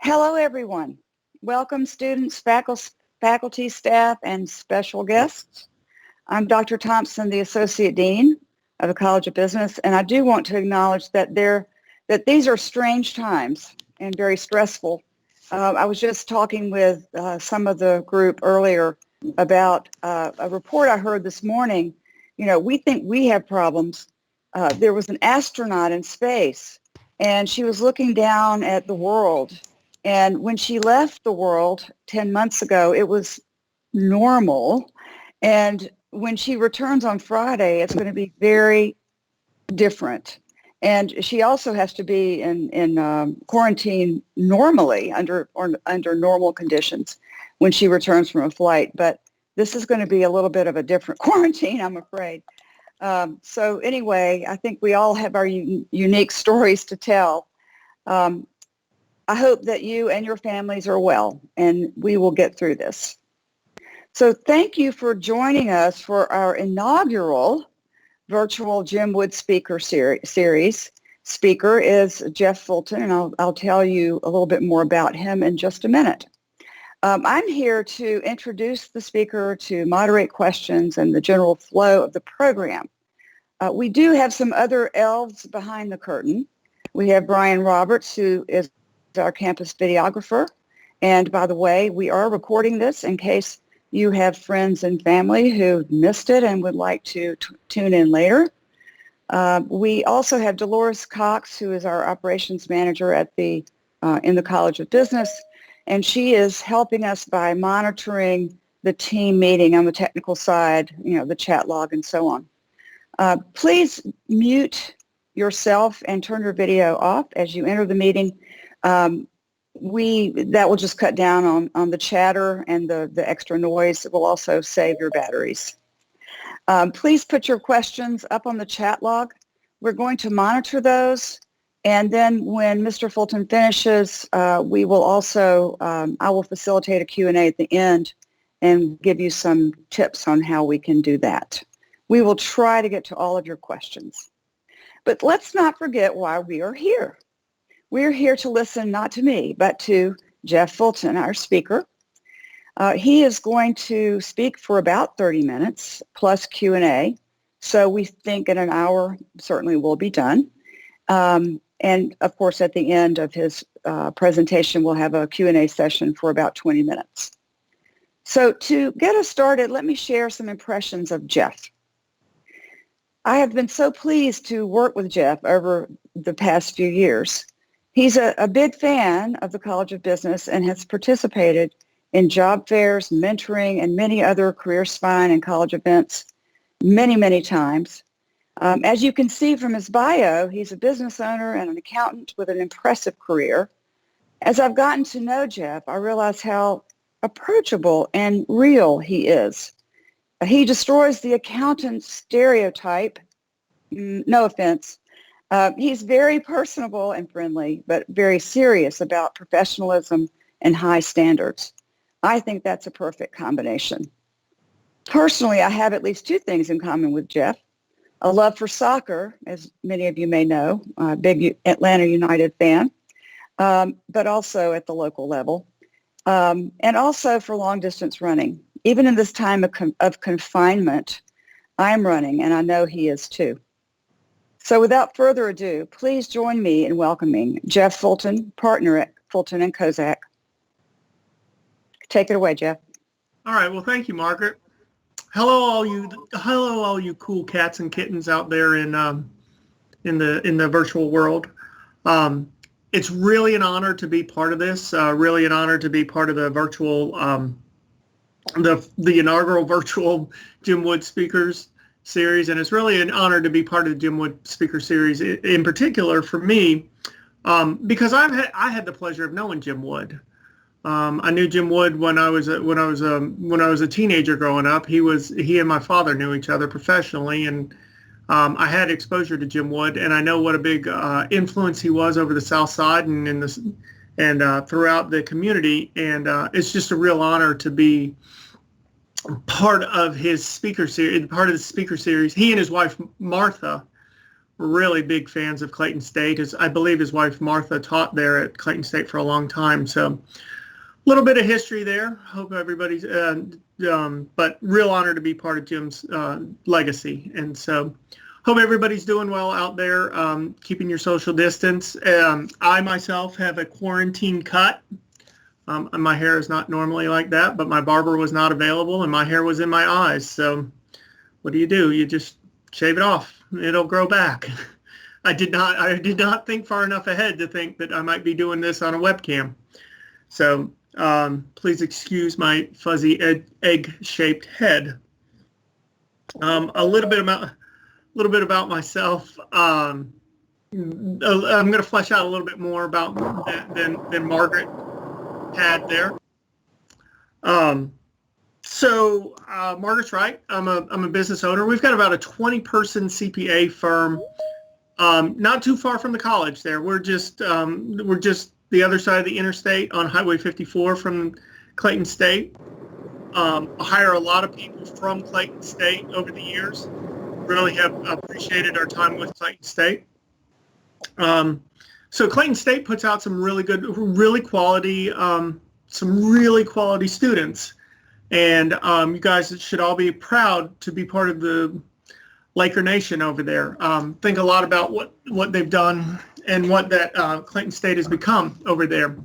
Hello, everyone. Welcome, students, faculty, staff, and special guests. I'm Dr. Thompson, the Associate Dean of the College of Business, and I do want to acknowledge that these are strange times and very stressful. I was just talking with some of the group earlier about a report I heard this morning. You know, we think we have problems. There was an astronaut in space, and she was looking down at the world. And when she left the world 10 months ago, it was normal. And when she returns on Friday, it's going to be very different. And she also has to be in quarantine normally under normal conditions when she returns from a flight. But this is going to be a little bit of a different quarantine, I'm afraid. So anyway, I think we all have our unique stories to tell. I hope that you and your families are well, and we will get through this. So thank you for joining us for our inaugural virtual Jim Wood Speaker series. Speaker is Geoff Fulton, and I'll tell you a little bit more about him in just a minute. I'm here to introduce the speaker, to moderate questions and the general flow of the program. We do have some other elves behind the curtain. We have Brian Roberts, who is our campus videographer. And by the way, we are recording this in case you have friends and family who missed it and would like to tune in later. We also have Dolores Cox, who is our operations manager at in the College of Business, and she is helping us by monitoring the team meeting on the technical side, you know, the chat log and so on. Please mute yourself and turn your video off as you enter the meeting. That will just cut down on the chatter and the extra noise. It will also save your batteries. Please put your questions up on the chat log. We're going to monitor those. And then when Mr. Fulton finishes, we will also, I will facilitate a Q&A at the end and give you some tips on how we can do that. We will try to get to all of your questions. But let's not forget why we are here. We're here to listen not to me, but to Geoff Fulton, our speaker. He is going to speak for about 30 minutes plus Q&A. So we think in an hour certainly will be done. And of course, at the end of his presentation, we'll have a Q&A session for about 20 minutes. So to get us started, let me share some impressions of Geoff. I have been so pleased to work with Geoff over the past few years. He's a big fan of the College of Business and has participated in job fairs, mentoring, and many other career spine and college events many, many times. As you can see from his bio, he's a business owner and an accountant with an impressive career. As I've gotten to know Geoff, I realize how approachable and real he is. He destroys the accountant stereotype. No offense. He's very personable and friendly, but very serious about professionalism and high standards. I think that's a perfect combination. Personally, I have at least two things in common with Geoff. A love for soccer, as many of you may know, a big Atlanta United fan, but also at the local level, and also for long-distance running. Even in this time of confinement, I'm running, and I know he is too. So without further ado, please join me in welcoming Geoff Fulton, partner at Fulton and Kozak. Take it away, Geoff. All right. Well, thank you, Margaret. Hello, all you cool cats and kittens out there in the virtual world. It's really an honor to be part of this. Really an honor to be part of the virtual, the inaugural virtual Jim Wood Speakers series, and it's really an honor to be part of the Jim Wood Speaker Series in particular for me, because I had the pleasure of knowing Jim Wood. I knew Jim Wood when I was a teenager growing up. He and my father knew each other professionally, and I had exposure to Jim Wood, and I know what a big influence he was over the South Side and throughout the community. And it's just a real honor to be part of his speaker series. Part of the speaker series. He and his wife Martha really big fans of Clayton State. I believe his wife Martha taught there at Clayton State for a long time. So a little bit of history there. Hope everybody's, but real honor to be part of Jim's legacy. And so hope everybody's doing well out there, keeping your social distance. I myself have a quarantine cut. My hair is not normally like that, but my barber was not available and my hair was in my eyes. So what do? You just shave it off. It'll grow back. I did not think far enough ahead to think that I might be doing this on a webcam. So please excuse my fuzzy egg-shaped head. A little bit about myself. I'm going to flesh out a little bit more about than Margaret had there. So Margaret's right. I'm a business owner. We've got about a 20-person CPA firm, not too far from the college. There, we're just the other side of the interstate on Highway 54 from Clayton State. I hire a lot of people from Clayton State over the years. Really have appreciated our time with Clayton State. So Clayton State puts out some really good, really quality students. And you guys should all be proud to be part of the Laker Nation over there. Think a lot about what they've done and what that Clayton State has become over there.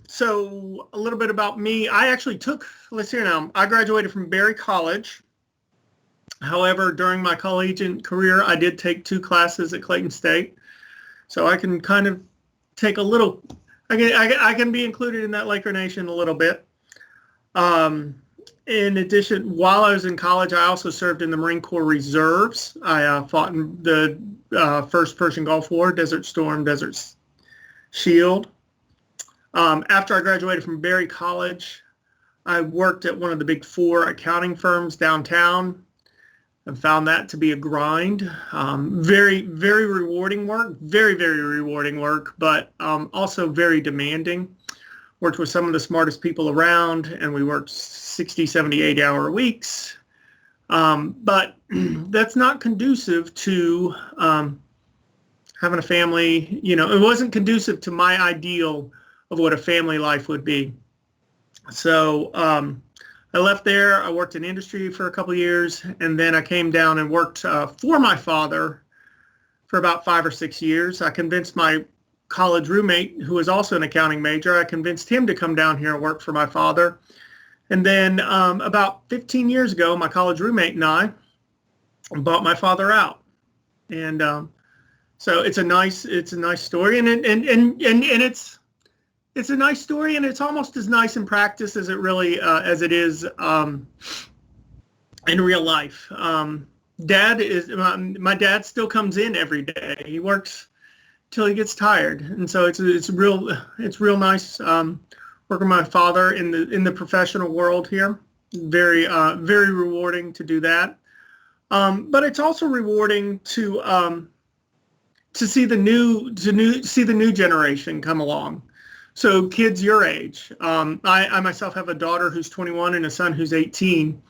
So a little bit about me. I actually let's hear now, I graduated from Berry College. However, during my collegiate career, I did take 2 classes at Clayton State. So I can kind of take a little, I can be included in that Laker Nation a little bit. In addition, while I was in college, I also served in the Marine Corps Reserves. I fought in the First Persian Gulf War, Desert Storm, Desert Shield. After I graduated from Berry College, I worked at one of the big 4 accounting firms downtown. I found that to be a grind. Very, very rewarding work, very, very rewarding work, but also very demanding. Worked with some of the smartest people around, and we worked 60, 70, 80-hour weeks. But that's not conducive to having a family. You know, it wasn't conducive to my ideal of what a family life would be. So I left there. I worked in industry for a couple of years, and then I came down and worked for my father for about 5 or 6 years. I convinced my college roommate, who was also an accounting major, I convinced him to come down here and work for my father. And then about 15 years ago, my college roommate and I bought my father out. And so it's a nice story, and it's a nice story, and it's almost as nice in practice as it really as it is in real life. My dad still comes in every day. He works till he gets tired, and so it's real nice working with my father in the professional world here. Very very rewarding to do that, but it's also rewarding to see the new generation come along. So kids your age. I myself have a daughter who's 21 and a son who's 18.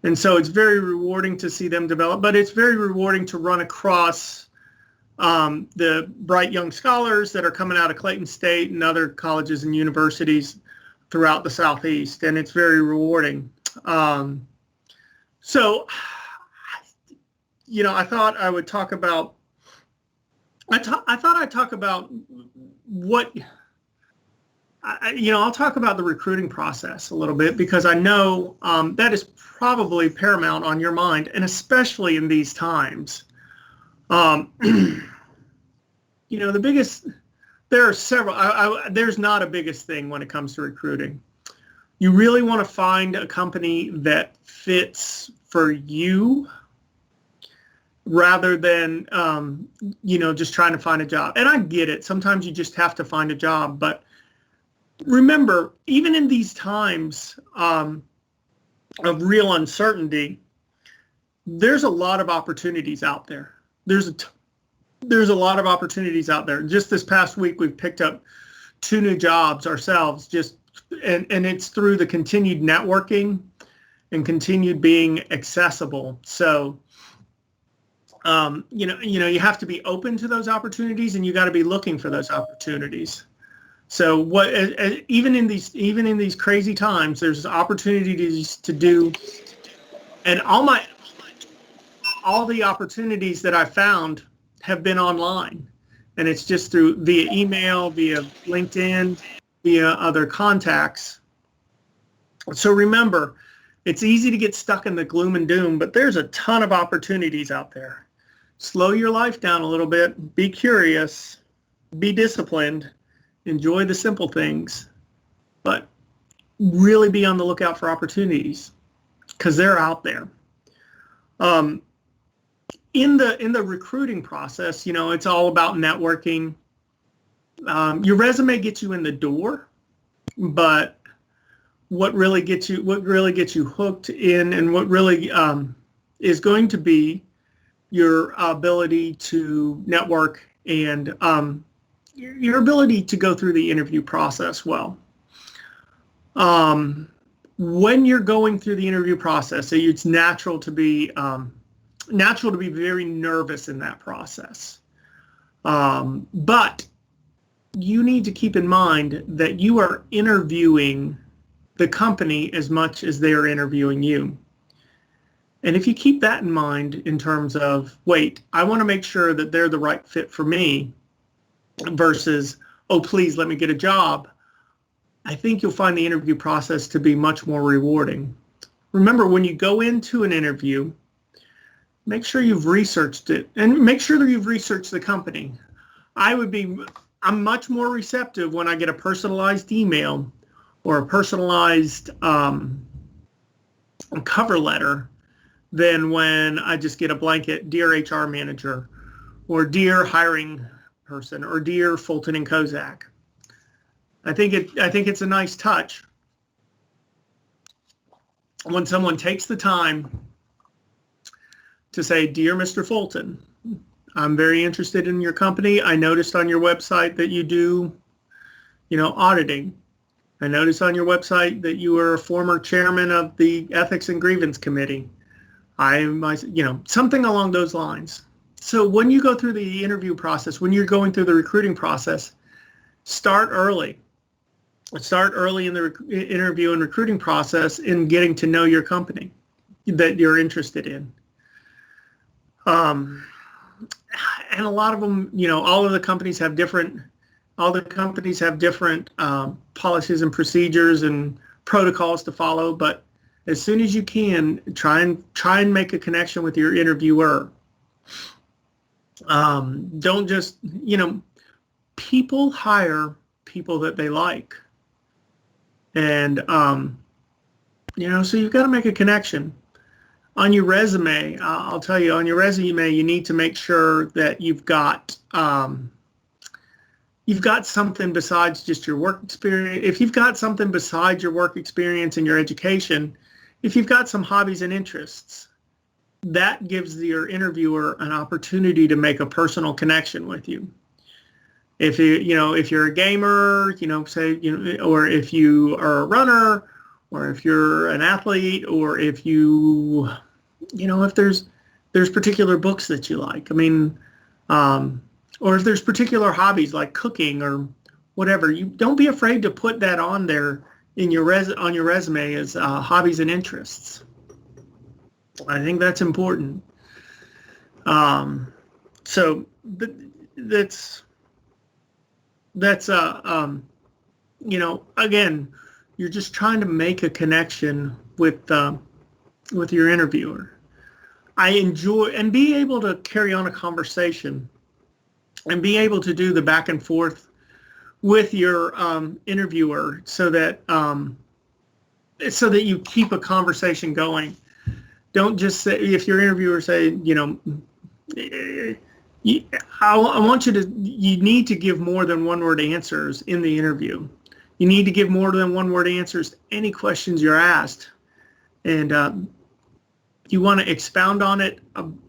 And so it's very rewarding to see them develop, but it's very rewarding to run across the bright young scholars that are coming out of Clayton State and other colleges and universities throughout the Southeast. And it's very rewarding. So, you know, I thought I would talk about, I'd talk about what, I'll talk about the recruiting process a little bit, because I know that is probably paramount on your mind, and especially in these times. There are several, there's not a biggest thing when it comes to recruiting. You really want to find a company that fits for you rather than, just trying to find a job. And I get it. Sometimes you just have to find a job, but remember, even in these times of real uncertainty, there's a lot of opportunities out there. There's a lot of opportunities out there. Just this past week, we've picked up 2 new jobs ourselves, and it's through the continued networking and continued being accessible. So You have to be open to those opportunities, and you got to be looking for those opportunities. So even in these crazy times, there's opportunities to do, and all the opportunities that I found have been online, and it's just via email, via LinkedIn, via other contacts. So remember, it's easy to get stuck in the gloom and doom, but there's a ton of opportunities out there. Slow your life down a little bit, be curious, be disciplined, enjoy the simple things, but really be on the lookout for opportunities because they're out there. In the recruiting process, it's all about networking. Your resume gets you in the door, but what really gets you hooked in, and what really is going to be your ability to network and your ability to go through the interview process well. When you're going through the interview process, it's natural to be very nervous in that process. But you need to keep in mind that you are interviewing the company as much as they are interviewing you. And if you keep that in mind in terms of, wait, I want to make sure that they're the right fit for me versus, oh, please let me get a job, I think you'll find the interview process to be much more rewarding. Remember, when you go into an interview, make sure you've researched it and make sure that you've researched the company. I'm much more receptive when I get a personalized email or a personalized cover letter than when I just get a blanket, dear HR manager, or dear hiring person, or dear Fulton and Kozak. I think it's a nice touch when someone takes the time to say, dear Mr. Fulton, I'm very interested in your company. I noticed on your website that you do, auditing. I noticed on your website that you were a former chairman of the Ethics and Grievance Committee. Something along those lines. So when you go through the interview process, when you're going through the recruiting process, start early. Start early in the interview and recruiting process in getting to know your company that you're interested in. And a lot of them, all the companies have different policies and procedures and protocols to follow, but as soon as you can, try and make a connection with your interviewer. Don't just, people hire people that they like. And, so you've got to make a connection. On your resume, I'll tell you, on your resume, you need to make sure that you've got something besides just your work experience. If you've got something besides your work experience and your education, if you've got some hobbies and interests, that gives your interviewer an opportunity to make a personal connection with you. If you're a gamer, or if you are a runner, or if you're an athlete, or if if there's particular books that you like. Or if there's particular hobbies like cooking or whatever, you don't be afraid to put that on there on your resume as hobbies and interests. I think that's important. So that's again, you're just trying to make a connection with your interviewer. I enjoy and be able to carry on a conversation and be able to do the back and forth with your interviewer so that you keep a conversation going. Don't just say, if your interviewer say, you need to give more than one word answers in the interview. You need to give more than one word answers to any questions you're asked. And you want to expound on it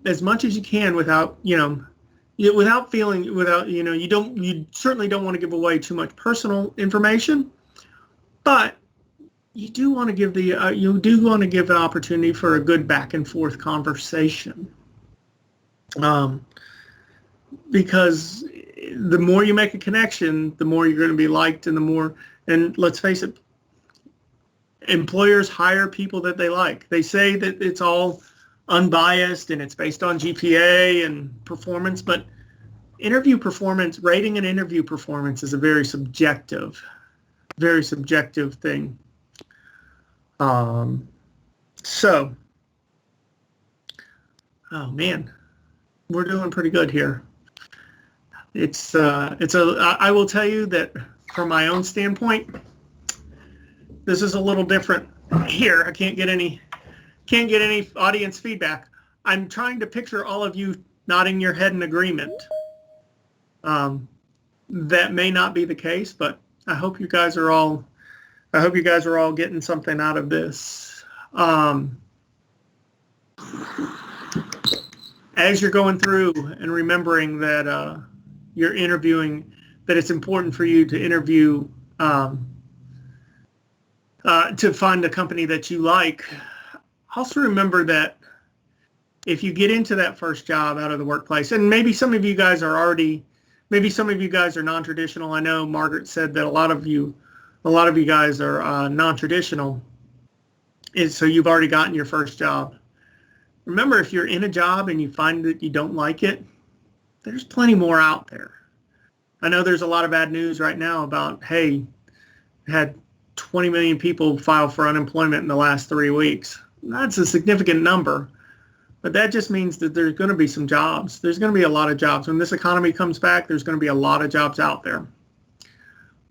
as much as you can without feeling, you certainly don't want to give away too much personal information, but you do want to give an opportunity for a good back and forth conversation. Because the more you make a connection, the more you're going to be liked, and let's face it, employers hire people that they like. They say that it's all unbiased and it's based on GPA and performance, but interview performance, rating an interview performance is a very subjective thing. So, oh man, we're doing pretty good here. I will tell you that from my own standpoint, this is a little different here. I can't get any audience feedback. I'm trying to picture all of you nodding your head in agreement. That may not be the case, but I hope you guys are all getting something out of this. As you're going through and remembering that you're interviewing, that it's important for you to interview to find a company that you like. Also remember that if you get into that first job out of the workplace, and maybe some of you guys are non-traditional. I know Margaret said that a lot of you guys are non-traditional, so you've already gotten your first job. Remember, if you're in a job and you find that you don't like it, there's plenty more out there. I know there's a lot of bad news right now about, hey, had 20 million people file for unemployment in the last 3 weeks. That's a significant number, but that just means that there's going to be some jobs. There's going to be a lot of jobs. When this economy comes back, there's going to be a lot of jobs out there.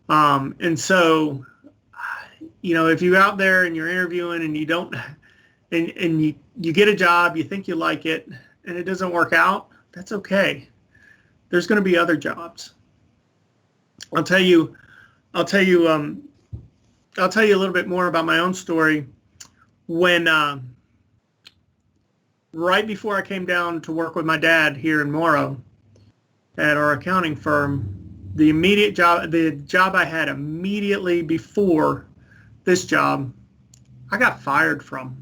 And so, if you're out there and you're interviewing and you don't, and you get a job, you think you like it, and it doesn't work out, that's okay. There's going to be other jobs. I'll tell you a little bit more about my own story. When right before I came down to work with my dad here in Morrow at our accounting firm, the job I had immediately before this job, I got fired from.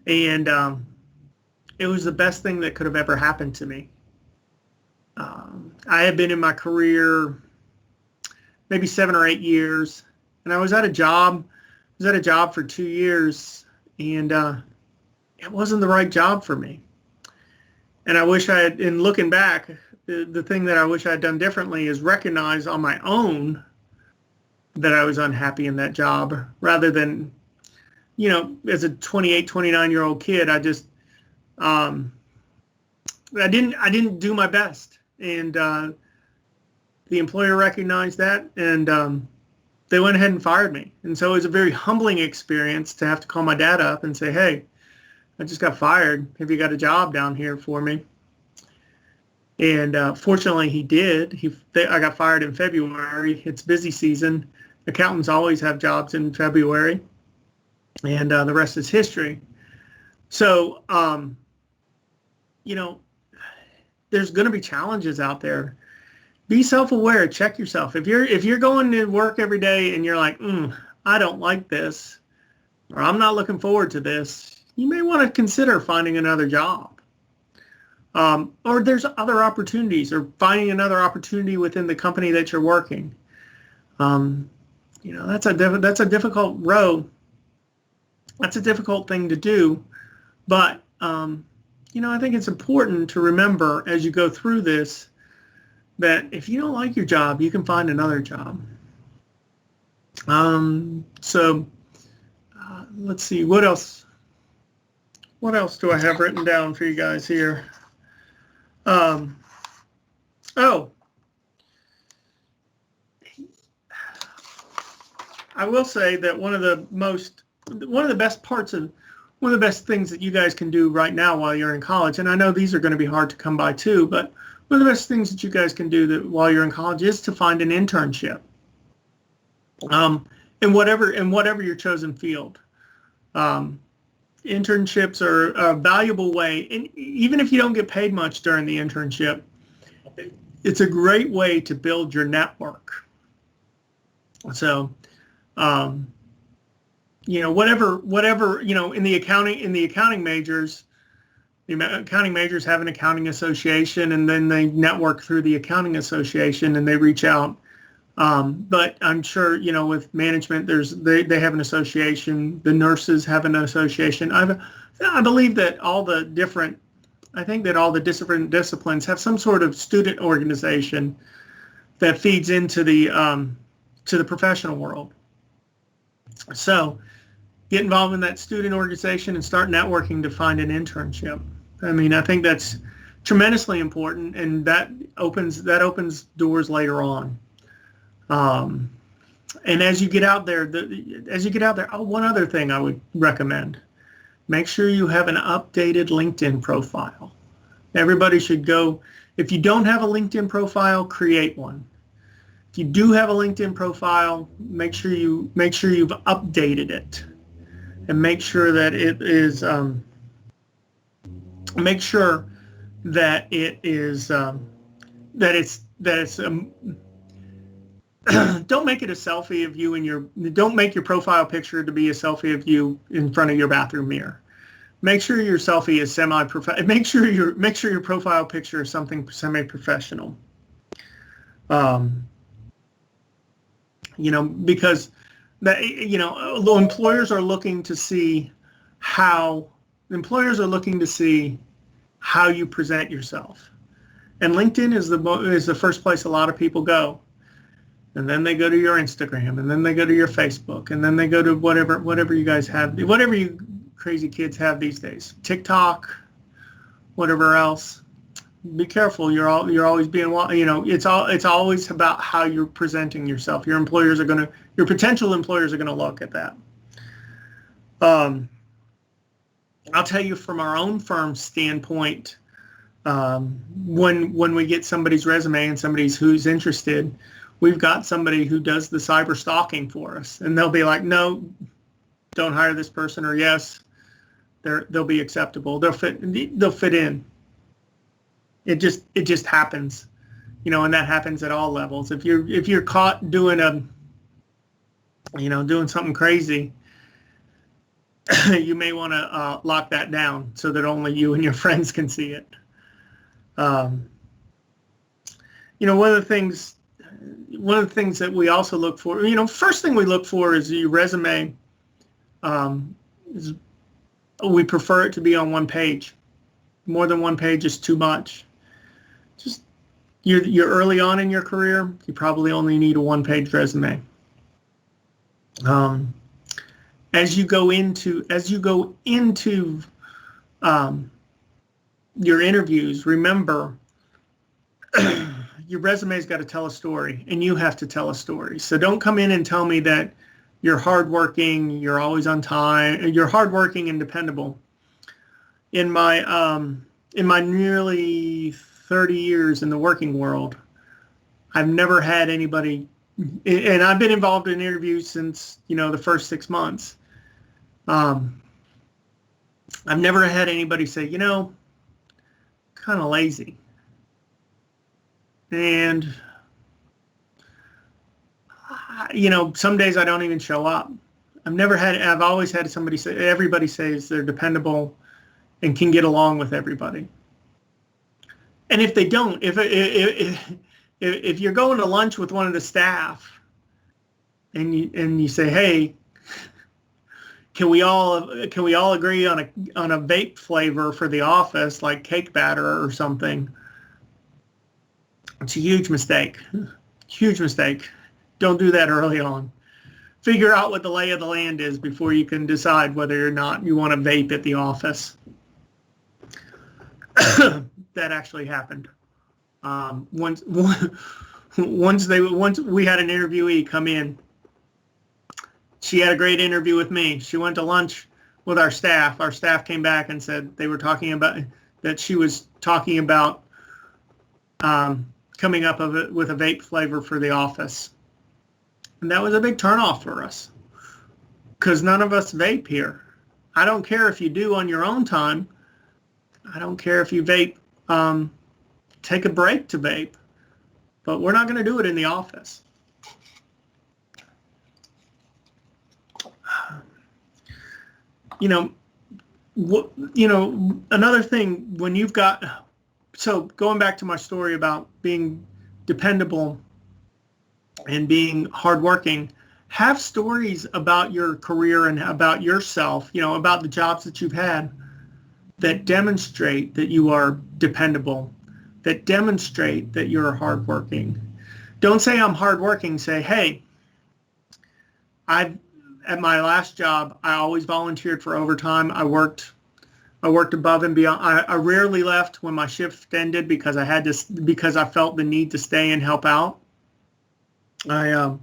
And it was the best thing that could have ever happened to me. I had been in my career maybe 7 or 8 years, and I was at a job for 2 years, and it wasn't the right job for me. And I wish I had, in looking back, the thing that I wish I had done differently is recognize on my own that I was unhappy in that job, rather than, as a 28, 29-year-old kid, I just, I didn't do my best. And the employer recognized that, and they went ahead and fired me. And so it was a very humbling experience to have to call my dad up and say, hey, I just got fired. Have you got a job down here for me? And fortunately, he did. I got fired in February. It's busy season. Accountants always have jobs in February. And the rest is history. So, there's going to be challenges out there. Be self-aware. Check yourself. If you're going to work every day and you're like, I don't like this, or I'm not looking forward to this, you may want to consider finding another job. Or there's other opportunities, or finding another opportunity within the company that you're working. That's a difficult road. That's a difficult thing to do, but I think it's important to remember as you go through this that if you don't like your job, you can find another job. Let's see, what else do I have written down for you guys here? I will say that one of the best things that you guys can do right now while you're in college, and I know these are going to be hard to come by too, but one of the best things that you guys can do while you're in college is to find an internship. In whatever your chosen field. Internships are a valuable way, and even if you don't get paid much during the internship, it's a great way to build your network. So, whatever, in the accounting majors, accounting majors have an accounting association, and then they network through the accounting association and they reach out. But I'm sure, with management, they have an association. The nurses have an association. I believe that all the different disciplines have some sort of student organization that feeds into the professional world. So get involved in that student organization and start networking to find an internship. I mean, I think that's tremendously important, and that opens doors later on. And as you get out there, one other thing I would recommend: make sure you have an updated LinkedIn profile. Everybody should go. If you don't have a LinkedIn profile, create one. If you do have a LinkedIn profile, make sure you've updated it, and make sure that it is. Make sure that it is. That it's. Don't make it a selfie of you don't make your profile picture to be a selfie of you in front of your bathroom mirror. Make sure your selfie is semi-professional. Make sure your profile picture is something semi-professional. Because employers are looking to see how you present yourself. And LinkedIn is the first place a lot of people go. And then they go to your Instagram, and then they go to your Facebook, and then they go to whatever you guys have, whatever you crazy kids have these days, TikTok, whatever else. Be careful. You're always being, it's always about how you're presenting yourself. Your potential employers are going to look at that. I'll tell you from our own firm's standpoint, when we get somebody's resume and somebody's who's interested, we've got somebody who does the cyber stalking for us, and they'll be like, no, don't hire this person, or yes, they'll be acceptable. They'll fit in. It just happens, and that happens at all levels. If you're caught doing doing something crazy, you may want to lock that down so that only you and your friends can see it. One of the things that we also look for, first thing we look for is your resume. We prefer it to be on one page. More than one page is too much. Just you're early on in your career, you probably only need a one-page resume. As you go into your interviews, remember your resume's got to tell a story, and you have to tell a story. So don't come in and tell me that you're hardworking, you're always on time, you're hardworking and dependable. In my nearly 30 years in the working world, I've never had anybody, and I've been involved in interviews since the first 6 months. I've never had anybody say, kind of lazy. And, some days I don't even show up. I've always had everybody says they're dependable and can get along with everybody. And if they don't, if you're going to lunch with one of the staff and you say, hey, can we all agree on a vape flavor for the office, like cake batter or something? It's a huge mistake. Huge mistake. Don't do that early on. Figure out what the lay of the land is before you can decide whether or not you want to vape at the office. That actually happened. Once we had an interviewee come in. She had a great interview with me. She went to lunch with our staff. Our staff came back and said they were talking about that she was talking about coming up with a vape flavor for the office. And that was a big turnoff for us because none of us vape here. I don't care if you do on your own time. I don't care if you vape, take a break to vape, but we're not going to do it in the office. another thing when you've got, so going back to my story about being dependable and being hardworking, have stories about your career and about yourself, about the jobs that you've had that demonstrate that you are dependable, that demonstrate that you're hardworking. Don't say I'm hardworking. Say, hey, at my last job, I always volunteered for overtime. I worked above and beyond. I rarely left when my shift ended because I felt the need to stay and help out. I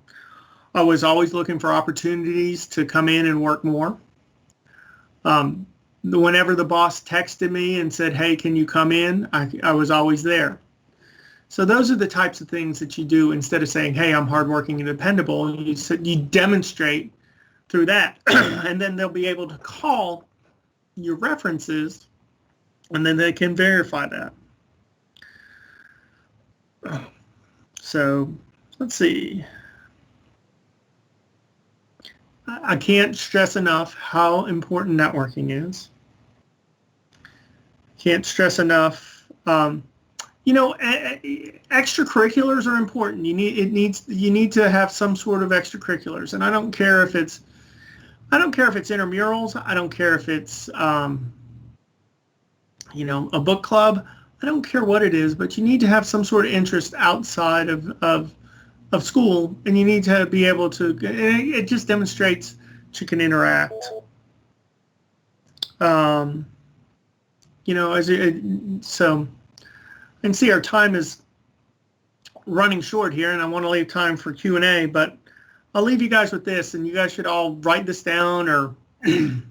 was always looking for opportunities to come in and work more. Whenever the boss texted me and said, hey, can you come in? I was always there. So those are the types of things that you do instead of saying, hey, I'm hardworking and dependable. You demonstrate through that. And then they'll be able to call your references and then they can verify that. So let's see. I can't stress enough how important networking is. Can't stress enough. Extracurriculars are important. You need to have some sort of extracurriculars, and I don't care if it's intramurals. I don't care if it's a book club. I don't care what it is, but you need to have some sort of interest outside of school, and you need to be able to. It just demonstrates that you can interact. So. And see, our time is running short here, and I want to leave time for Q&A, but I'll leave you guys with this, and you guys should all write this down or you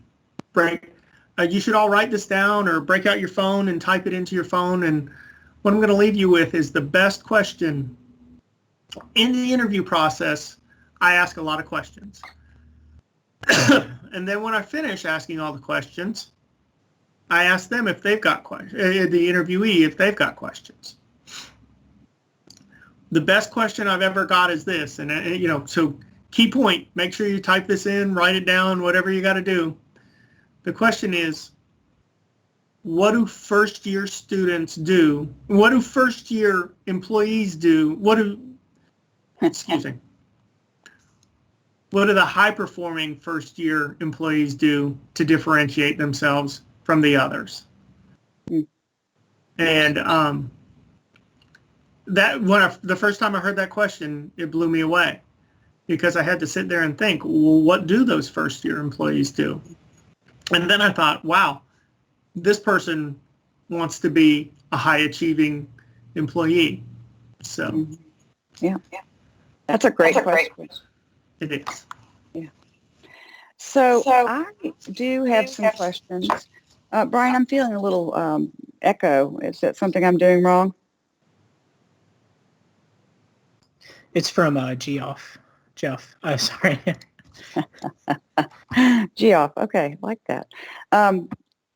should all write this down or break out your phone and type it into your phone. And what I'm going to leave you with is the best question. In the interview process, I ask a lot of questions. And then when I finish asking all the questions, I ask them if they've got questions, the interviewee, if they've got questions. The best question I've ever got is this, and so key point, make sure you type this in, write it down, whatever you got to do. The question is, what do first-year students do? What do first-year employees do? What do the high-performing first-year employees do to differentiate themselves from the others? And the first time I heard that question, it blew me away because I had to sit there and think, well, what do those first year employees do? And then I thought, wow, this person wants to be a high achieving employee. So yeah, that's a great question. It is. Yeah. So I do have some questions. Brian, I'm feeling a little echo. Is that something I'm doing wrong? It's from Geoff. Sorry. Geoff. Okay, like that.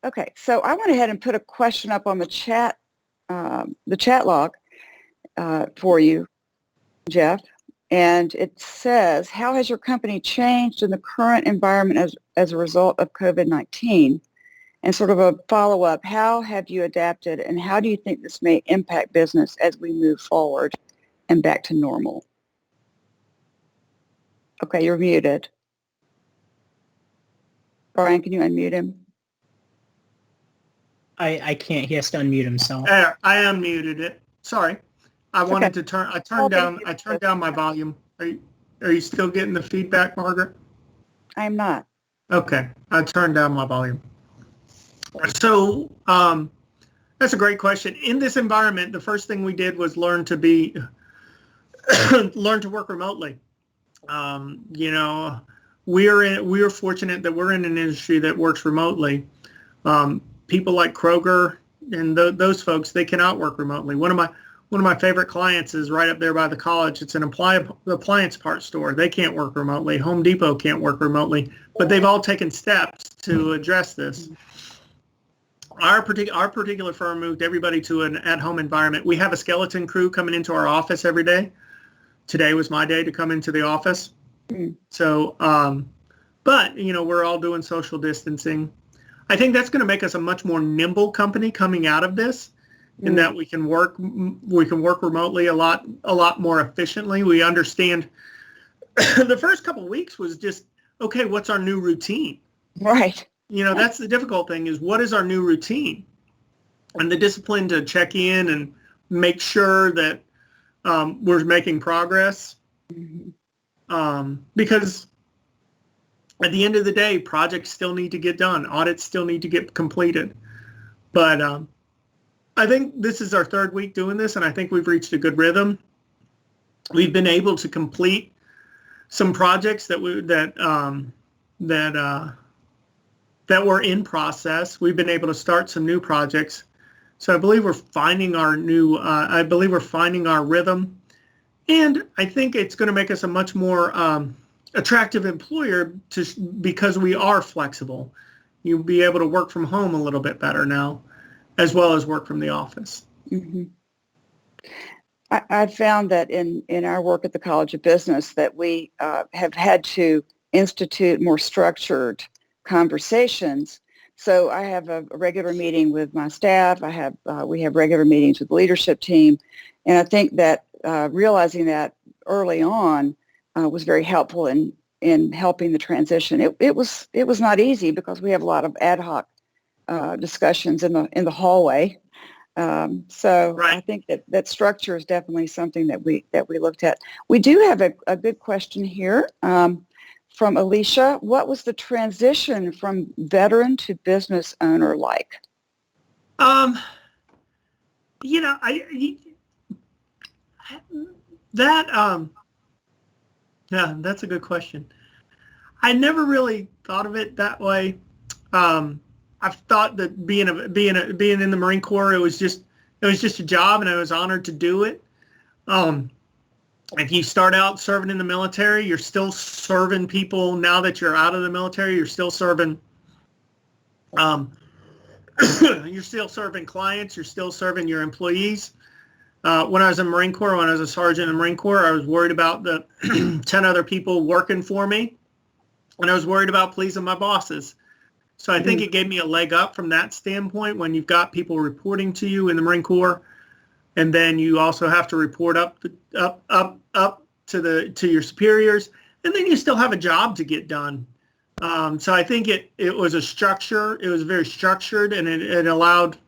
Okay, so I went ahead and put a question up on the chat log for you, Geoff. And it says, how has your company changed in the current environment as a result of COVID-19? And sort of a follow-up, how have you adapted and how do you think this may impact business as we move forward and back to normal? Okay, you're muted. Brian, can you unmute him? I can't. He has to unmute himself. I unmuted it. Sorry. I wanted to turned down my volume. Are you still getting the feedback, Margaret? I'm not. Okay. I turned down my volume. So that's a great question. In this environment, the first thing we did was learn to work remotely. We are fortunate that we're in an industry that works remotely. People like Kroger and those folks, they cannot work remotely. One of my favorite clients is right up there by the college. It's an appliance parts store. They can't work remotely. Home Depot can't work remotely, but they've all taken steps to address this. Our particular firm moved everybody to an at-home environment. We have a skeleton crew coming into our office every day. Today was my day to come into the office. So, but we're all doing social distancing. I think that's going to make us a much more nimble company coming out of this, in that we can work remotely a lot more efficiently. We understand the first couple of weeks was just, okay, what's our new routine? Right. That's the difficult thing, is what is our new routine? And the discipline to check in and make sure that we're making progress. Because at the end of the day, projects still need to get done. Audits still need to get completed. But I think this is our third week doing this, and I think we've reached a good rhythm. We've been able to complete some projects that were in process. We've been able to start some new projects. So I believe we're finding our rhythm. And I think it's going to make us a much more attractive employer because we are flexible. You'll be able to work from home a little bit better now, as well as work from the office. I've found that in our work at the College of Business that we have had to institute more structured conversations. So I have a regular meeting with my staff. We have regular meetings with the leadership team. And I think that realizing that early on was very helpful in helping the transition. It was not easy because we have a lot of ad hoc discussions in the hallway. So I think that structure is definitely something that we looked at. We do have a good question here from Alicia. What was the transition from veteran to business owner like? That's a good question. I never really thought of it that way. I've thought that being in the Marine Corps, it was just a job, and I was honored to do it. If you start out serving in the military, you're still serving people. Now that you're out of the military, you're still serving. You're still serving clients. You're still serving your employees. When I was in the Marine Corps, when I was a sergeant in the Marine Corps, I was worried about the 10 other people working for me, and I was worried about pleasing my bosses. So I think it gave me a leg up from that standpoint when you've got people reporting to you in the Marine Corps, and then you also have to report up to your superiors, and then you still have a job to get done. So I think it was a structure. It was very structured, and it allowed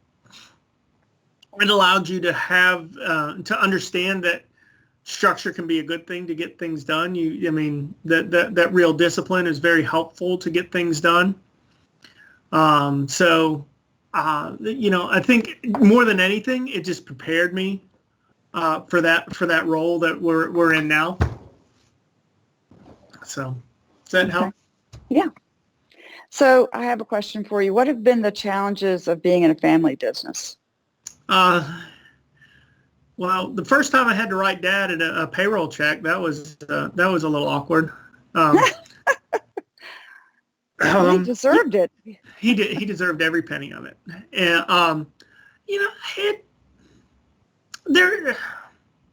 you to have to understand that structure can be a good thing to get things done. That real discipline is very helpful to get things done. I think more than anything, it just prepared me for that role that we're in now. So does that help? Yeah. So I have a question for you. What have been the challenges of being in a family business? Well, the first time I had to write Dad a payroll check, that was a little awkward. He deserved it. He did. He deserved every penny of it. And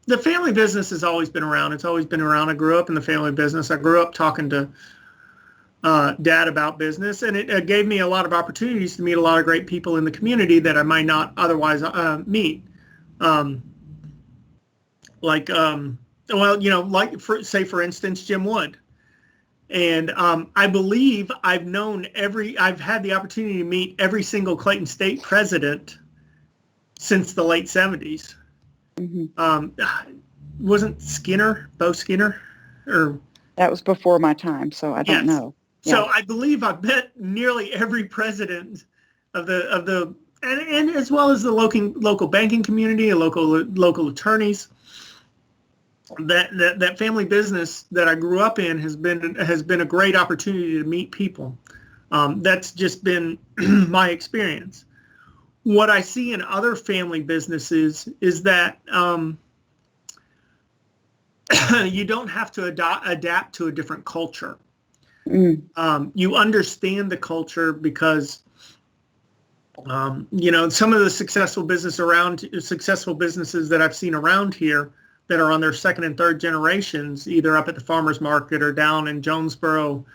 the family business has always been around. It's always been around. I grew up in the family business. I grew up talking to Dad about business, and it gave me a lot of opportunities to meet a lot of great people in the community that I might not otherwise meet. For instance, Jim Wood. And I believe I've had the opportunity to meet every single Clayton State president since the late 70s. Wasn't Bo Skinner? Or that was before my time, so I don't know. Yeah. So I believe I've met nearly every president of the and as well as the local banking community and local attorneys. That family business that I grew up in has been a great opportunity to meet people. That's just been my experience. What I see in other family businesses is that you don't have to adapt to a different culture. You understand the culture because some of the successful businesses that I've seen around here that are on their second and third generations, either up at the farmers market or down in Jonesboro,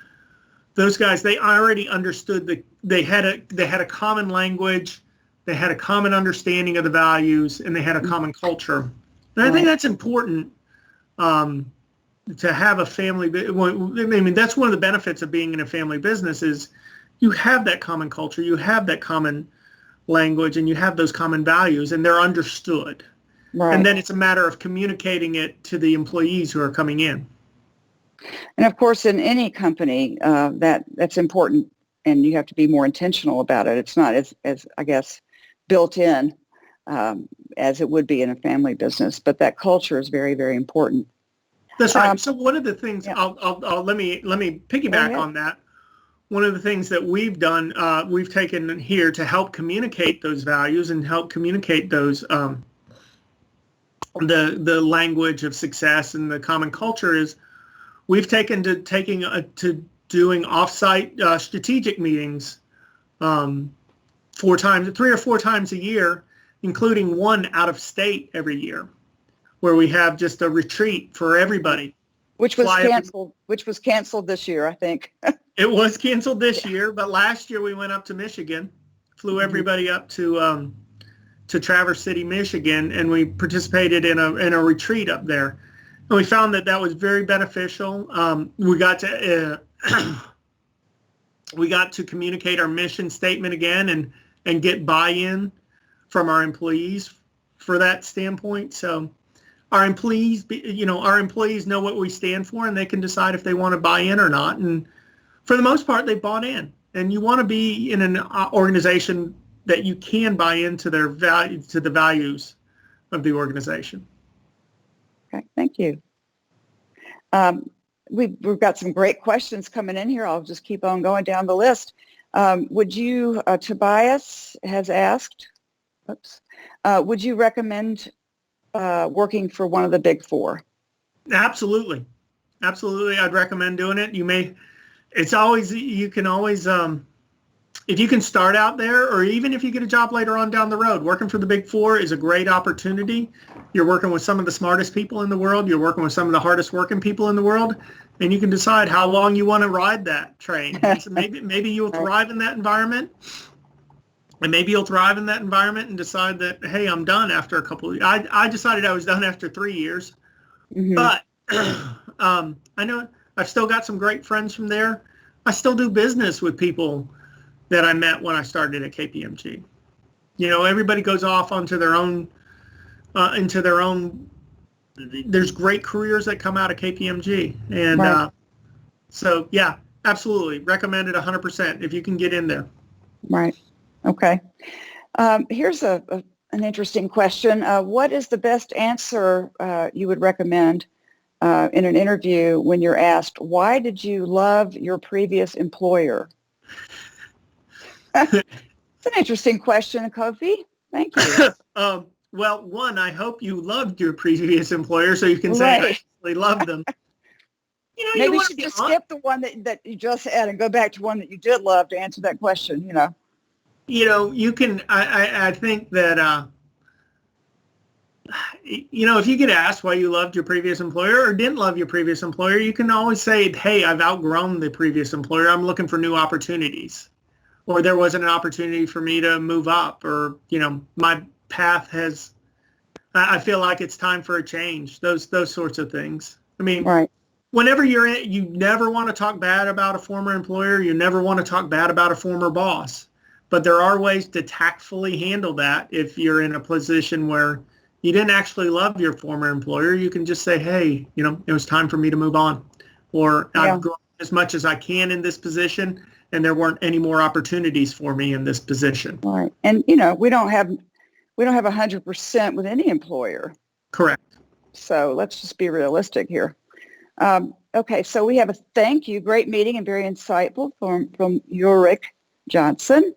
those guys, they already understood they had a common language, they had a common understanding of the values, and they had a common culture. And I think that's important to have a family. I mean, that's one of the benefits of being in a family business is you have that common culture, you have that common language, and you have those common values, and they're understood. Right. And then it's a matter of communicating it to the employees who are coming in. And of course, in any company, that's important, and you have to be more intentional about it. It's not as I guess, built in as it would be in a family business, but that culture is very, very important. That's right. So one of the things, yeah. I'll let me piggyback on that. One of the things that we've done, we've taken here to help communicate those values and help communicate those the language of success and the common culture is we've taken to doing offsite strategic meetings 3 or 4 times a year, including one out of state every year, where we have just a retreat for everybody. Which was canceled this year, I think. It was canceled this year, but last year we went up to Michigan, flew everybody up to Traverse City, Michigan, and we participated in a retreat up there. And we found that was very beneficial. We got to communicate our mission statement again and get buy-in from our employees for that standpoint. So our employees know what we stand for, and they can decide if they want to buy in or not. And for the most part, they bought in. And you want to be in an organization that you can buy into their value, to the values of the organization. Okay, thank you. We've got some great questions coming in here. I'll just keep on going down the list. Would you, Tobias has asked, would you recommend working for one of the big 4? Absolutely. I'd recommend doing it. You can always, if you can start out there, or even if you get a job later on down the road, working for the big 4 is a great opportunity. You're working with some of the smartest people in the world. You're working with some of the hardest working people in the world, and you can decide how long you want to ride that train. So maybe you'll thrive in that environment. And maybe you'll thrive in that environment and decide that, hey, I'm done after a couple of years. I decided I was done after 3 years. Mm-hmm. But I know I've still got some great friends from there. I still do business with people that I met when I started at KPMG. Everybody goes off onto their own, there's great careers that come out of KPMG. And right. So, yeah, absolutely. Recommend it 100% if you can get in there. Right. Okay. Here's an interesting question. What is the best answer you would recommend in an interview when you're asked, why did you love your previous employer? It's an interesting question, Kofi. Thank you. Well, one, I hope you loved your previous employer so you can say I actually loved them. Maybe you should just skip the one that you just had and go back to one that you did love to answer that question, you can, I think that, if you get asked why you loved your previous employer or didn't love your previous employer, you can always say, hey, I've outgrown the previous employer. I'm looking for new opportunities. Or there wasn't an opportunity for me to move up, or, my path I feel like it's time for a change. Those sorts of things. I mean, right. Whenever you never want to talk bad about a former employer. You never want to talk bad about a former boss. But there are ways to tactfully handle that if you're in a position where you didn't actually love your former employer. You can just say, hey, it was time for me to move on. Or I've grown as much as I can in this position, and there weren't any more opportunities for me in this position. Right. And, we don't have 100% with any employer. Correct. So let's just be realistic here. Okay, so we have a thank you. Great meeting and very insightful from Ulrich Johnson.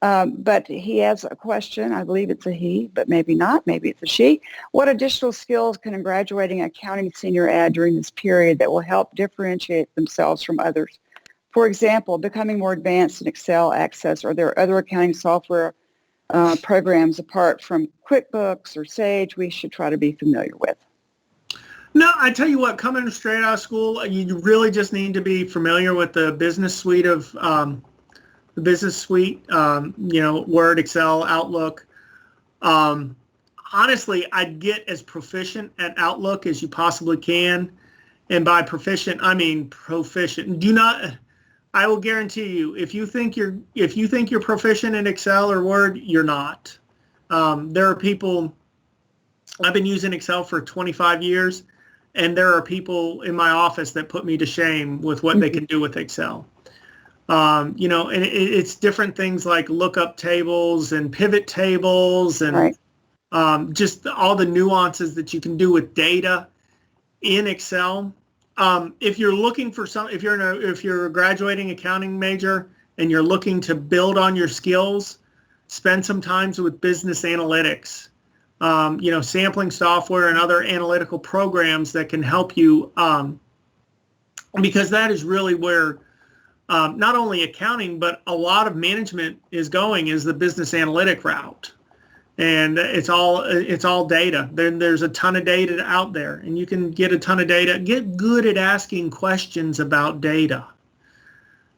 But he has a question. I believe it's a he, but maybe not. Maybe it's a she. What additional skills can a graduating accounting senior add during this period that will help differentiate themselves from others? For example, becoming more advanced in Excel, Access, or there are other accounting software programs apart from QuickBooks or Sage we should try to be familiar with? No, I tell you what, coming straight out of school, you really just need to be familiar with the business suite Word, Excel, Outlook. Honestly, I'd get as proficient at Outlook as you possibly can. And by proficient, I mean proficient. I will guarantee you, if you think you're proficient in Excel or Word, you're not. There are people, I've been using Excel for 25 years, and there are people in my office that put me to shame with what they can do with Excel. And it's different things like lookup tables and pivot tables and Right. Just all the nuances that you can do with data in Excel. If you're looking for if you're a graduating accounting major and you're looking to build on your skills, spend some time with business analytics, sampling software and other analytical programs that can help you, because that is really where not only accounting, but a lot of management is going, is the business analytic route. And it's all data. There's a ton of data out there, and you can get a ton of data. Get good at asking questions about data.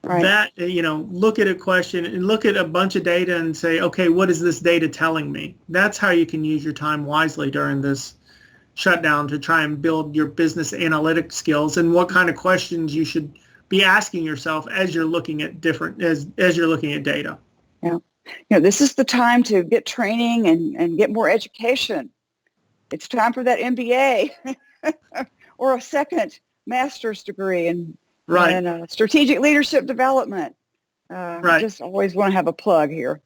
Right. That, look at a question and look at a bunch of data and say, okay, what is this data telling me? That's how you can use your time wisely during this shutdown to try and build your business analytic skills, and what kind of questions you should be asking yourself as you're looking at as you're looking at data. Yeah. This is the time to get training and get more education. It's time for that MBA or a second master's degree in strategic leadership development. Right. Just always want to have a plug here.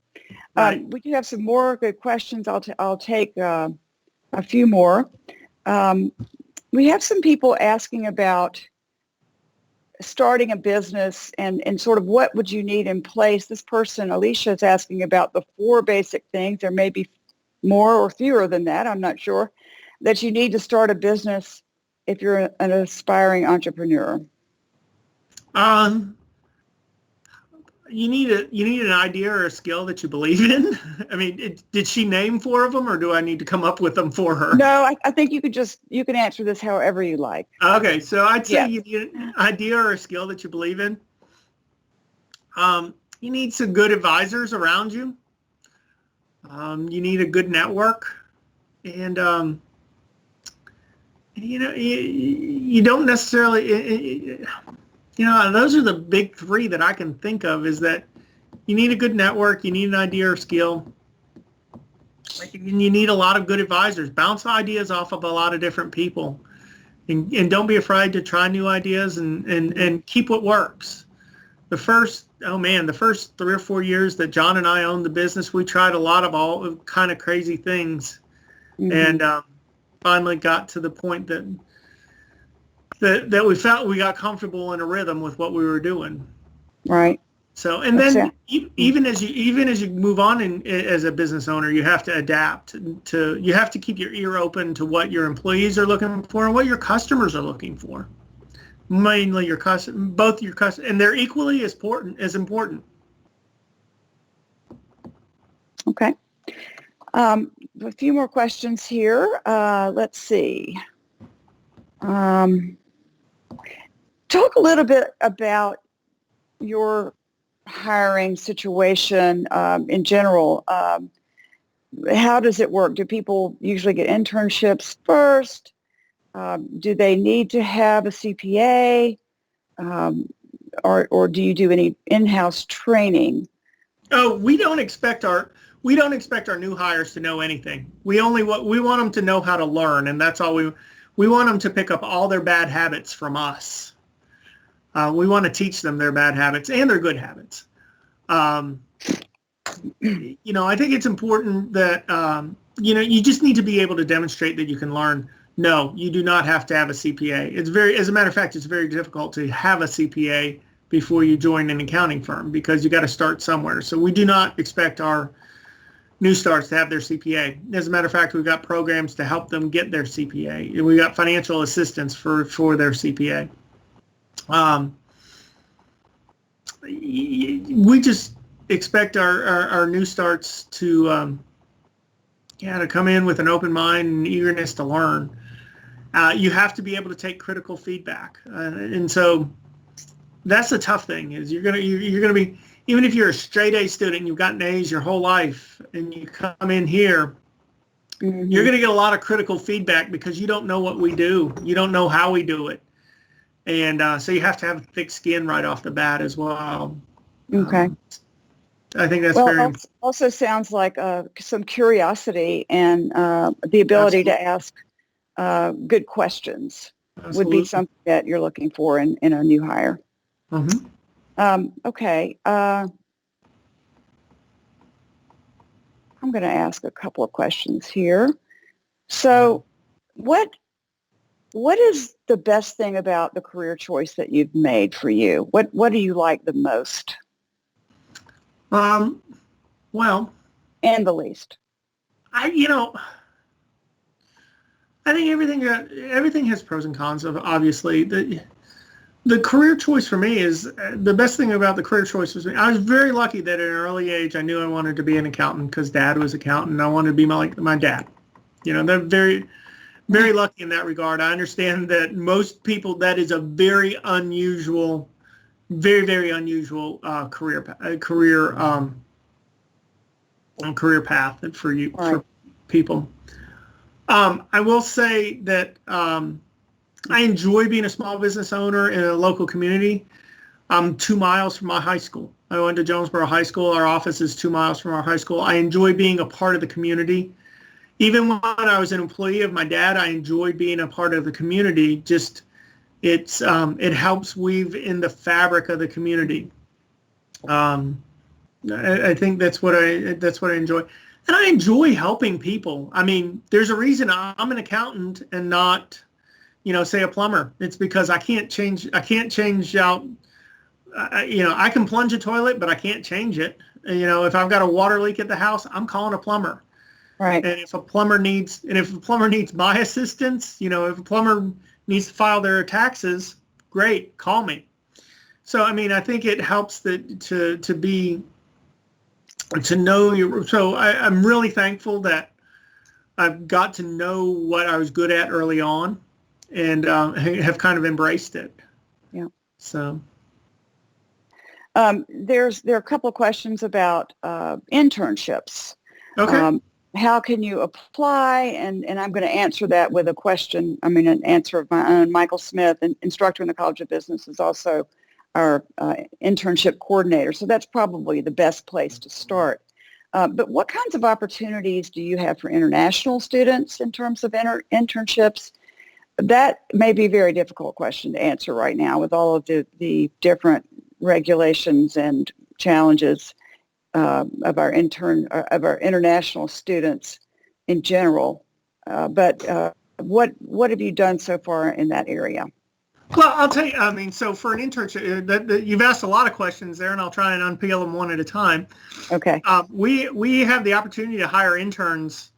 Right. We do have some more good questions. I'll take a few more. We have some people asking about starting a business and sort of what would you need in place. This person, Alicia, is asking about the 4 basic things. There may be more or fewer than that, I'm not sure, that you need to start a business if you're an aspiring entrepreneur. You need an idea or a skill that you believe in. I mean, did she name 4 of them, or do I need to come up with them for her? No, I think you can answer this however you like. Okay, so I'd say Yes. you need an idea or a skill that you believe in. You need some good advisors around you. You need a good network, and you don't necessarily. Those are the big 3 that I can think of, is that you need a good network, you need an idea or skill, and you need a lot of good advisors. Bounce ideas off of a lot of different people, and don't be afraid to try new ideas and keep what works. The first 3 or 4 years that John and I owned the business, we tried a lot of all kind of crazy things, and finally got to the point that we felt we got comfortable in a rhythm with what we were doing. Right. So, and then even as you move on as a business owner, you have to adapt you have to keep your ear open to what your employees are looking for and what your customers are looking for. Mainly both your customers, and they're equally as important. Okay. A few more questions here. Let's see. Talk a little bit about your hiring situation in general. How does it work? Do people usually get internships first? Do they need to have a CPA? Or do you do any in-house training? Oh, we don't expect our new hires to know anything. We want them to know how to learn, and that's all we want them to pick up all their bad habits from us. We want to teach them their bad habits and their good habits. I think it's important that, you just need to be able to demonstrate that you can learn. No, you do not have to have a CPA. As a matter of fact, it's very difficult to have a CPA before you join an accounting firm, because you got to start somewhere. So we do not expect our new starts to have their CPA. As a matter of fact, we've got programs to help them get their CPA. And we got financial assistance for their CPA. We just expect our new starts to come in with an open mind and eagerness to learn. You have to be able to take critical feedback, and so that's the tough thing. Is you're gonna be, even if you're a straight A student and you've gotten A's your whole life, and you come in here, you're going to get a lot of critical feedback because you don't know what we do, you don't know how we do it, and so you have to have a thick skin right off the bat as well. Okay. I think that's also sounds like some curiosity and the ability to ask good questions would be something that you're looking for in a new hire. Okay. I'm going to ask a couple of questions here. So what is the best thing about the career choice that you've made for you? What do you like the most? Well, and the least. I think everything has pros and cons. Obviously, the career choice for me is the best thing about the career choice was I was very lucky that at an early age I knew I wanted to be an accountant because Dad was an accountant and I wanted to be like my dad. They're very, very lucky in that regard. I understand that most people that is a very unusual, very, very unusual career path for you, right, for people. I will say that I enjoy being a small business owner in a local community. I'm 2 miles from my high school. I went to Jonesboro High School. Our office is 2 miles from our high school. I enjoy being a part of the community. Even when I was an employee of my dad, I enjoyed being a part of the community. Just it helps weave in the fabric of the community. I think that's what I enjoy. And I enjoy helping people. I mean, there's a reason I'm an accountant and not, say a plumber. It's because I can't change out, I can plunge a toilet, but I can't change it. If I've got a water leak at the house, I'm calling a plumber. Right. And if a plumber needs my assistance, if a plumber needs to file their taxes, great, call me. So, I mean, I think it helps to know you. So I'm really thankful that I've got to know what I was good at early on and have kind of embraced it. Yeah. So there are a couple of questions about internships. Okay. How can you apply? And I'm going to answer that with an answer of my own. Michael Smith, an instructor in the College of Business, is also our internship coordinator. So that's probably the best place to start. But what kinds of opportunities do you have for international students in terms of internships? That may be a very difficult question to answer right now with all of the different regulations and challenges of our international students in general. But what have you done so far in that area? Well, I'll tell you, I mean, so for an internship, you've asked a lot of questions there, and I'll try and unpeel them one at a time. Okay. We have the opportunity to hire interns.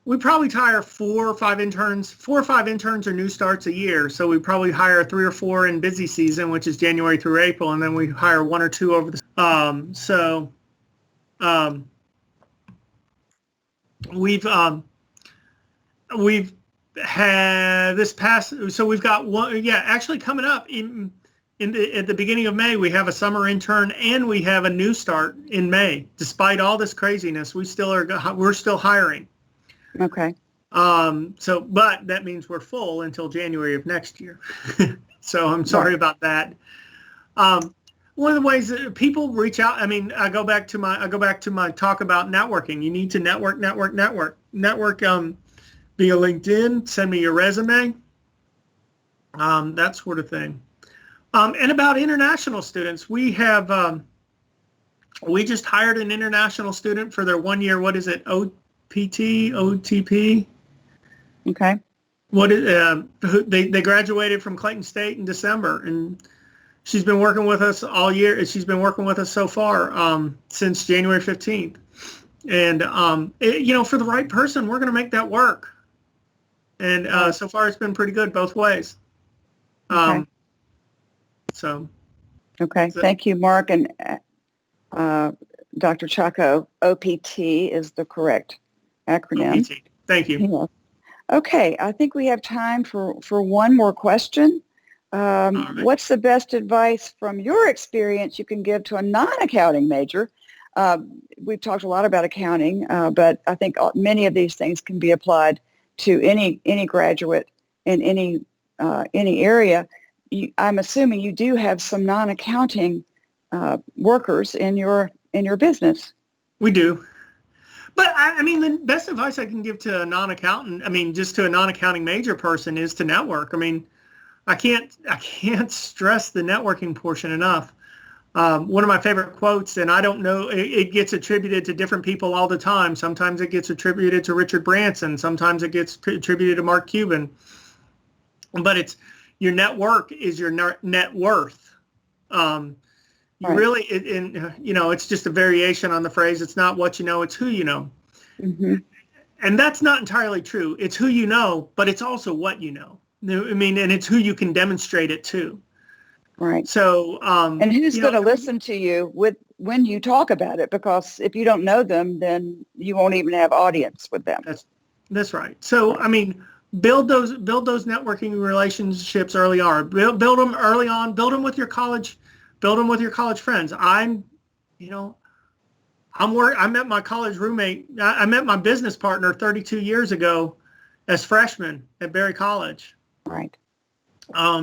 We probably hire 4 or 5 interns. 4 or 5 interns are new starts a year. So we probably hire 3 or 4 in busy season, which is January through April, and then we hire 1 or 2 over the we've had this past, so we've got one, actually coming up at the beginning of May, we have a summer intern and we have a new start in May. Despite all this craziness, we're still hiring. Okay. But that means we're full until January of next year. So I'm sorry about that. One of the ways that people reach out, I mean, I go back to my talk about networking. You need to network, via LinkedIn, send me your resume, that sort of thing. And about international students, we have, we just hired an international student for their 1 year, what is it, OTP? Okay. They graduated from Clayton State in December, and she's been working with us all year. She's been working with us so far since January 15th. And, for the right person, we're going to make that work. And so far, it's been pretty good both ways. Okay. Okay. Thank you, Mark. And Dr. Chaco, OPT is the correct acronym. OPT. Thank you. Okay, I think we have time for one more question. Right. What's the best advice from your experience you can give to a non-accounting major? We've talked a lot about accounting, but I think many of these things can be applied to any graduate in any area. I'm assuming you do have some non-accounting workers in your business. We do. But I mean, the best advice I can give to a non-accountant, I mean, just to a non-accounting major person is to network. I mean, I can't stress the networking portion enough. One of my favorite quotes, and I don't know, it gets attributed to different people all the time. Sometimes it gets attributed to Richard Branson. Sometimes it gets attributed to Mark Cuban. But it's your network is your net worth. You Right. really, it's just a variation on the phrase, it's not what you know, it's who you know. Mm-hmm. And that's not entirely true. It's who you know, but it's also what you know. I mean, and it's who you can demonstrate it to. Right. So, and who's going to listen to you when you talk about it? Because if you don't know them, then you won't even have audience with them. That's right. So, I mean, build those networking relationships early on. Build them early on. Build them with your college friends. I met my college roommate. I met my business partner 32 years ago as freshmen at Berry College. Right.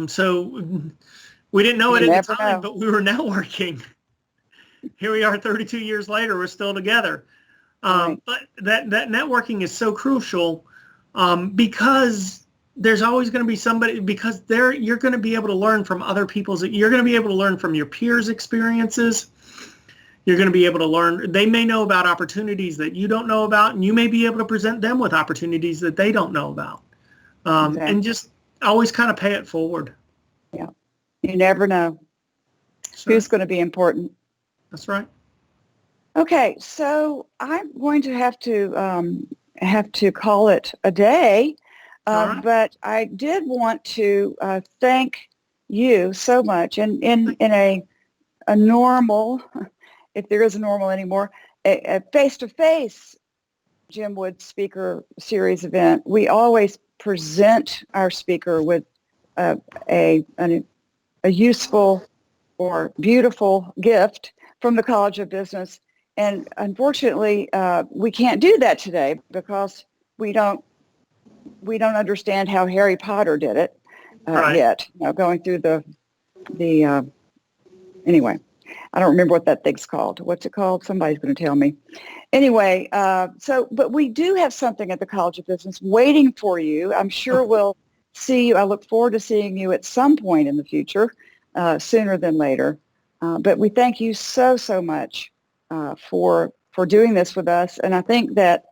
So we didn't know it at the time, but we were networking. Here we are 32 years later, we're still together. Right. But that networking is so crucial because there's always going to be somebody, because you're going to be able to learn from other people's, you're going to be able to learn from your peers' experiences. You're going to be able to learn, they may know about opportunities that you don't know about, and you may be able to present them with opportunities that they don't know about. Exactly. And just always kind of pay it forward. Yeah. You never know who's going to be important. That's right. Okay, so I'm going to have to call it a day, right. But I did want to thank you so much. And in a normal, if there is a normal anymore, a face-to-face Jim Wood Speaker Series event, we always present our speaker with a useful or beautiful gift from the College of Business. And unfortunately, we can't do that today because we don't understand how Harry Potter did it yet. Going through the anyway, I don't remember what that thing's called. What's it called? Somebody's going to tell me. Anyway, but we do have something at the College of Business waiting for you. I'm sure we'll see you. I look forward to seeing you at some point in the future, sooner than later. But we thank you so much for doing this with us. And I think that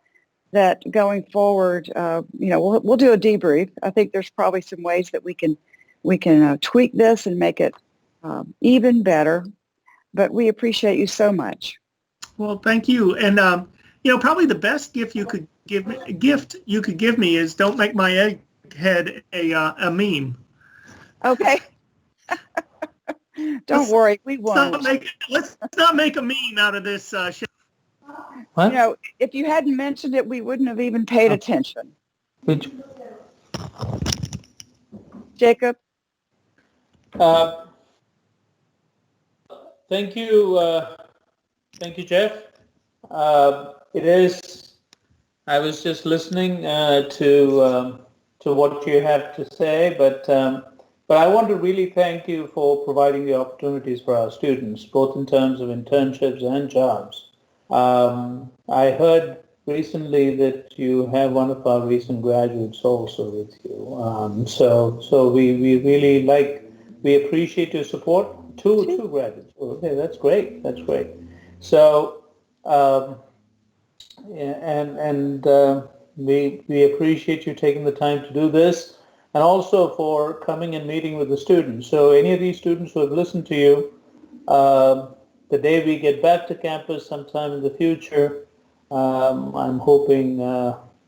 going forward, we'll do a debrief. I think there's probably some ways that we can tweak this and make it even better. But we appreciate you so much. Well, thank you. And probably the best gift you could give me is don't make my egghead a meme. Okay. Don't worry, we won't. Let's not make a meme out of this show. What? If you hadn't mentioned it, we wouldn't have even paid attention. Jacob? Thank you, Geoff. I was just listening to what you have to say, but I want to really thank you for providing the opportunities for our students, both in terms of internships and jobs. I heard recently that you have one of our recent graduates also with you. So we really we appreciate your support. Two graduates. Okay, that's great. So, we appreciate you taking the time to do this, and also for coming and meeting with the students. So any of these students who have listened to you, the day we get back to campus sometime in the future, I'm hoping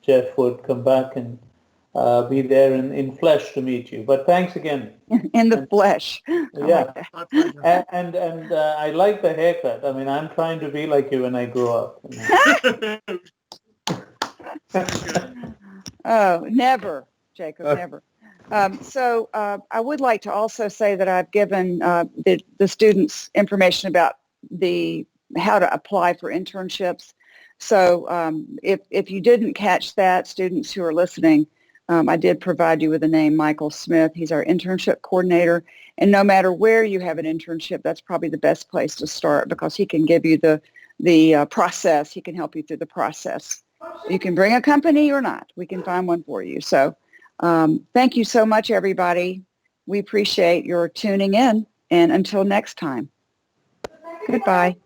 Geoff would come back and be there in flesh to meet you. But thanks again. In the flesh. Yeah. And I like the haircut. I mean, I'm trying to be like you when I grow up. Oh, never, Jacob, never. So I would like to also say that I've given the students information about how to apply for internships. So if you didn't catch that, students who are listening, I did provide you with the name Michael Smith. He's our internship coordinator. And no matter where you have an internship, that's probably the best place to start because he can give you the process. He can help you through the process. You can bring a company or not. We can find one for you. So thank you so much, everybody. We appreciate your tuning in. And until next time, goodbye.